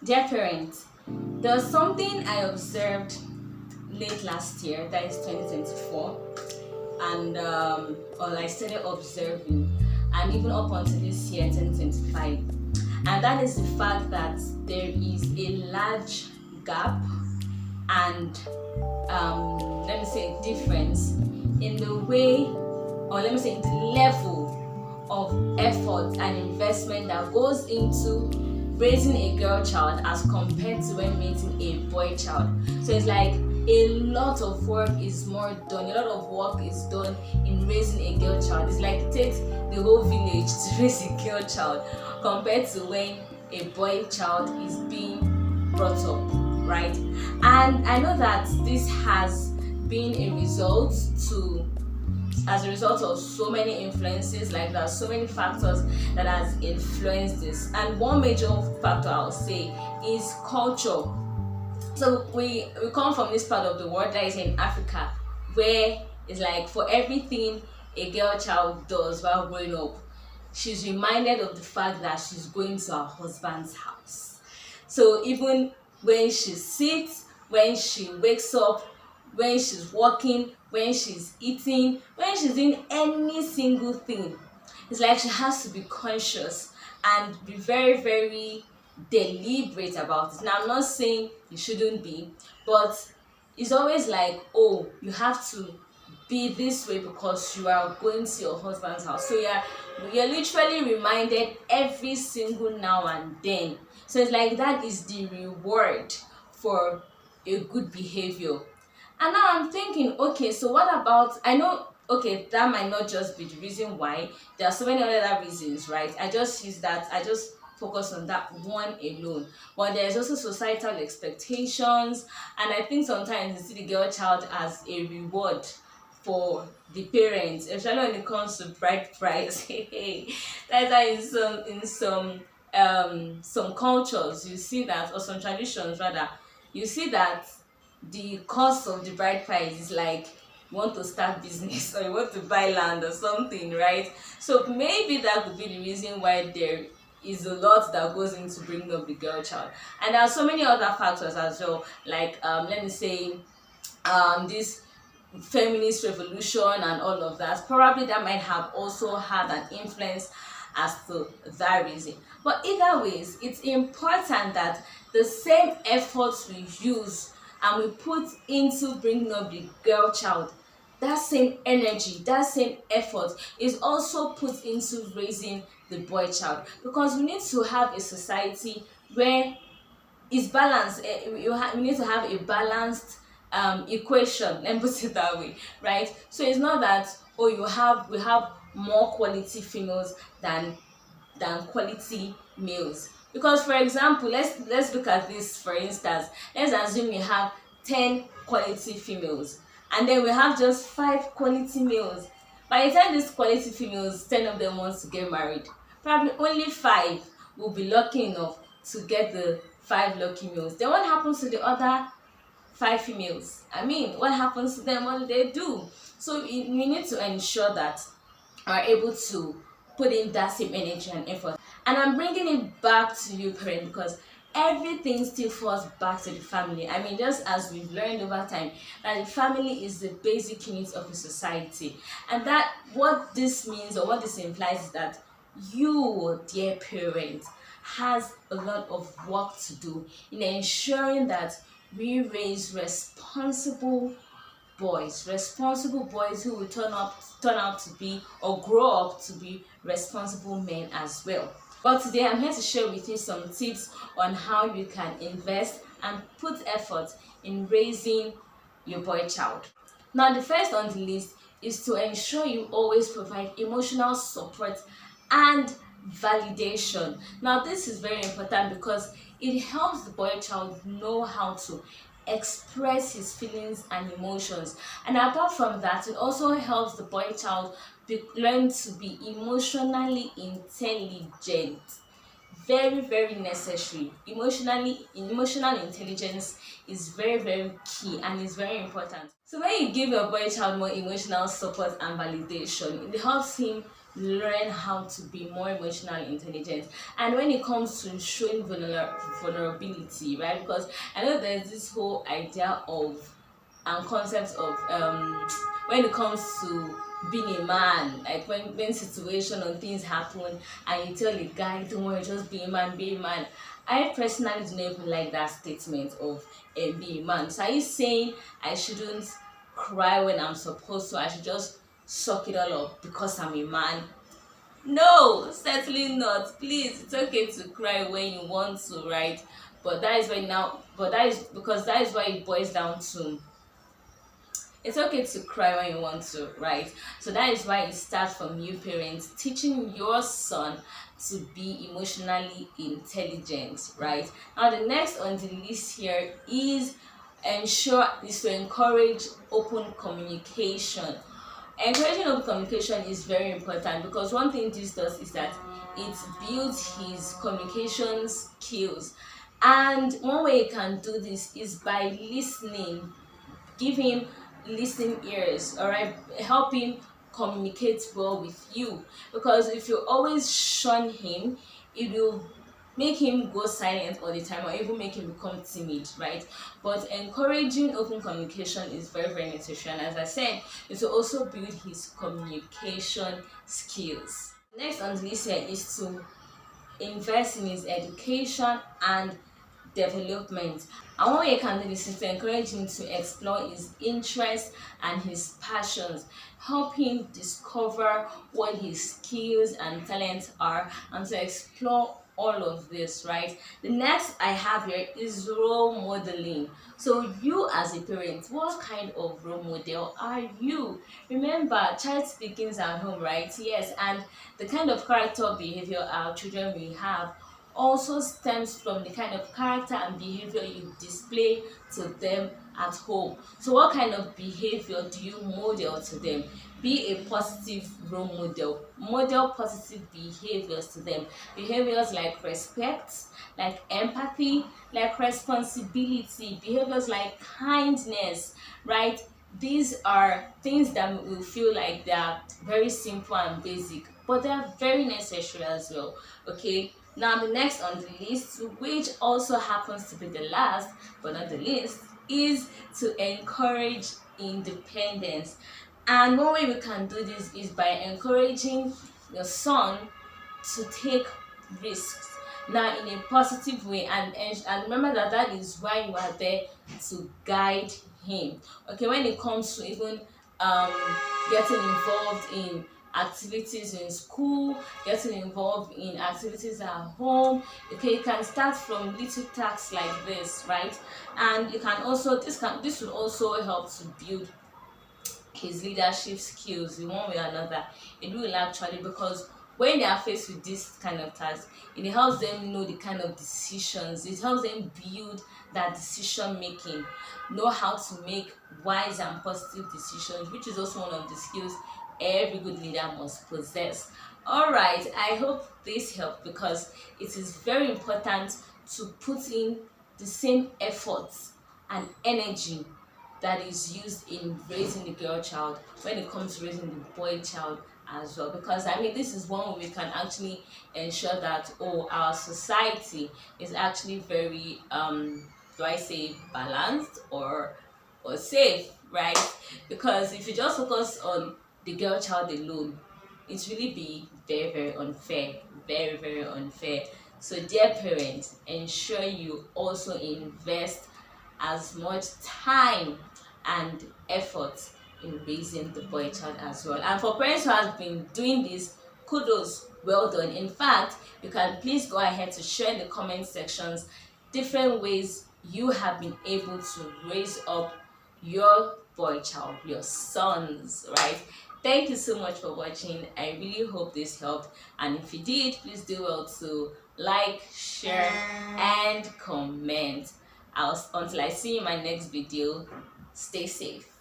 Dear parents, there was something I observed late last year, that is 2024, and or I started observing, and even up until this year, 2025, and that is the fact that there is a large gap and let me say difference in the way, or let me say the level of effort and investment that goes into raising a girl child as compared to when raising a boy child. So it's like a lot of work is more done, a lot of work is done in raising a girl child. It's like it takes the whole village to raise a girl child compared to when a boy child is being brought up, right? And I know that this has been a result to as a result of so many influences, like there are so many factors that has influenced this, and one major factor I'll say is culture. So we come from this part of the world that is in Africa, where it's like for everything a girl child does while growing up, she's reminded of the fact that she's going to her husband's house. So even when she sits, when she wakes up, when she's walking, when she's eating, when she's doing any single thing, it's like she has to be conscious and be very, very deliberate about it. Now, I'm not saying you shouldn't be, but it's always like, oh, you have to be this way because you are going to your husband's house. So you're literally reminded every single now and then. So it's like that is the reward for a good behavior. And now I'm thinking, okay, so what about, I know, okay, that might not just be the reason why. There are so many other reasons, right? I just focus on that one alone. But there's also societal expectations, and I think sometimes you see the girl child as a reward for the parents, especially when it comes to bride price. That's why in some cultures you see that, or some traditions rather, you see that the cost of the bride price is like you want to start business or you want to buy land or something, right? So maybe that could be the reason why there is a lot that goes into bringing up the girl child. And there are so many other factors as well, like let me say this feminist revolution and all of that. Probably that might have also had an influence as to that reason. But either ways, it's important that the same efforts we use and we put into bringing up the girl child, that same energy, that same effort is also put into raising the boy child, because we need to have a society where it's balanced. We need to have a balanced equation, let me put it that way, right? So it's not that, oh, we have more quality females than quality males. Because for example, let's look at this. For instance, let's assume we have 10 quality females and then we have just 5 quality males. By the time these quality females, 10 of them wants to get married, probably only 5 will be lucky enough to get the 5 lucky males. Then what happens to the other 5 females? I mean, what happens to them? What do they do? So we need to ensure that are able to put in that same energy and effort. And I'm bringing it back to you, parent, because everything still falls back to the family. I mean, just as we've learned over time, that the family is the basic unit of a society. And that what this means, or what this implies, is that you, dear parent, has a lot of work to do in ensuring that we raise responsible boys who will turn out to be, or grow up to be, responsible men as well. But today I'm here to share with you some tips on how you can invest and put effort in raising your boy child. Now, the first on the list is to ensure you always provide emotional support and validation. Now, this is very important because it helps the boy child know how to express his feelings and emotions. And apart from that, it also helps the boy child learn to be emotionally intelligent. Very, very necessary. Emotional intelligence is very, very key and is very important. So when you give your boy child more emotional support and validation, it helps him learn how to be more emotionally intelligent. And when it comes to showing vulnerability, right? Because I know there's this whole idea of and concept of when it comes to being a man, like when situation or things happen and you tell the guy, don't worry, just be a man, be a man. I personally do not even like that statement of be a man. So are you saying I shouldn't cry when I'm supposed to? I should just suck it all up because I'm a man? No, certainly not. Please, it's okay to cry when you want to, right? But that is why now, but that is because that is why it boils down to it's okay to cry when you want to, right? So that is why it starts from you parents teaching your son to be emotionally intelligent, right? Now the next on the list here is to encourage open communication. Encouraging open communication is very important because one thing this does is that it builds his communication skills, and one way you can do this is by listening. Give him listening ears, all right? Help him communicate well with you, because if you always shun him, it will make him go silent all the time or even make him become timid, right? But encouraging open communication is very, very necessary, and as I said, it will also build his communication skills. Next on the list here is to invest in his education and development. And one way you can do this is to encourage him to explore his interests and his passions. Help him discover what his skills and talents are and to explore all of this, right? The next I have here is role modeling. So you as a parent, what kind of role model are you? Remember, child begins at home, right? Yes, and the kind of character behavior our children will have also stems from the kind of character and behavior you display to them at home. So what kind of behavior do you model to them? Be a positive role model. Model positive behaviors to them. Behaviors like respect, like empathy, like responsibility, behaviors like kindness, right? These are things that will feel like they are very simple and basic, but they are very necessary as well. Okay, now the next on the list, which also happens to be the last but not the least, is to encourage independence. And one way we can do this is by encouraging your son to take risks, now in a positive way, and remember that that is why you are there, to guide him. Okay, when it comes to even um getting involved in activities in school, getting involved in activities at home, okay, you can start from little tasks like this, right? And you can also this will also help to build his leadership skills in one way or another. It will actually, because when they are faced with this kind of task, it helps them know the kind of decisions, it helps them build that decision making, know how to make wise and positive decisions, which is also one of the skills every good leader must possess. All right, I hope this helped, because it is very important to put in the same efforts and energy that is used in raising the girl child when it comes to raising the boy child as well. Because I mean, this is one way we can actually ensure that our society is actually very do I say balanced or safe, right? Because if you just focus on the girl child alone, it really be very, very unfair, very, very unfair. So dear parents, ensure you also invest as much time and effort in raising the boy child as well. And for parents who have been doing this, kudos, well done. In fact, you can please go ahead to share in the comment sections different ways you have been able to raise up your boy child, your sons, right? Thank you so much for watching. I really hope this helped, and if you did, please do well to like, share and comment. Until I see you in my next video, stay safe.